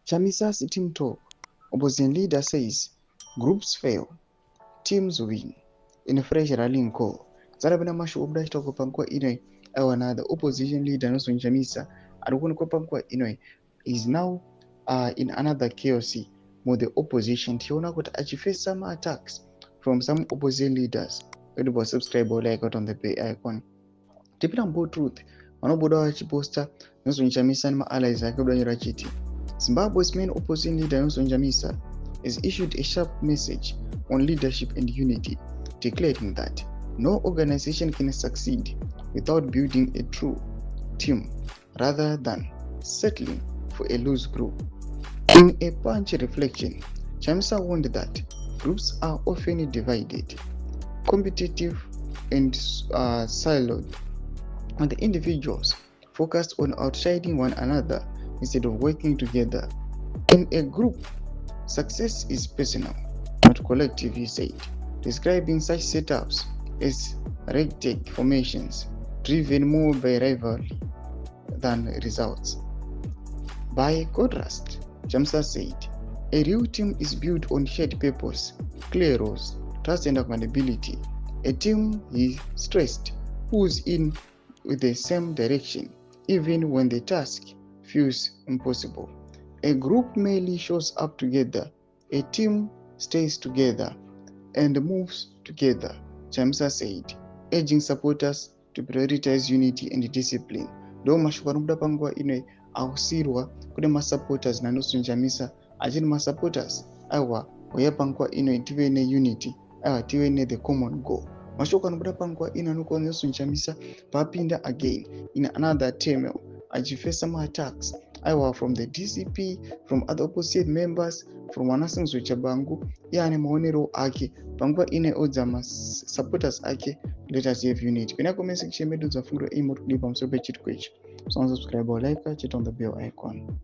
Chamisa's team talk. Opposition leader says groups fail, teams win. In a fresh rallying call, Zarabana Mashu Obdash talk Pankwa Inoi, the opposition leader Nelson Chamisa, Arukunko Pankwa Inoi, is now in another chaos. More the opposition, Tiona could actually face some attacks from some opposition leaders. It was subscribe or like on the pay icon. Tipping on both truth, Manoboda poster, Nelson Chamisa and my allies like Rachiti. Zimbabwe's main opposition leader Nelson Chamisa has issued a sharp message on leadership and unity, declaring that no organization can succeed without building a true team rather than settling for a loose group. In a punchy reflection, Chamisa warned that groups are often divided, competitive, and siloed, and the individuals focused on outshining one another instead of working together. In a group, success is personal, not collective, he said, describing such setups as ragtag formations driven more by rivalry than results. By contrast, Chamisa said, a real team is built on shared purpose, clear roles, trust and accountability. A team, he stressed, pulls in with the same direction, even when the task feels impossible. A group merely shows up together, a team stays together and moves together, Chamisa said, urging supporters to prioritize unity and discipline. Though mashukarumda pangwa ine ausirwa kune masupporters na Nelson Chamisa achini masupporters awa oyapangwa ine tivene unity awa tivene the common goal. Mashukarumda pangwa ine anuko Nelson Chamisa papinda again in another turmoil achifesa some attacks awa from the DCP, from other opposite members, from wanasinzo chabangu yani maonero ake pangwa ine odzama supporters ake. Let us have unity. Pina comment section medu za fungo imo tulipa msobe chitu kwechi. So subscribe or like, chit on the bell icon.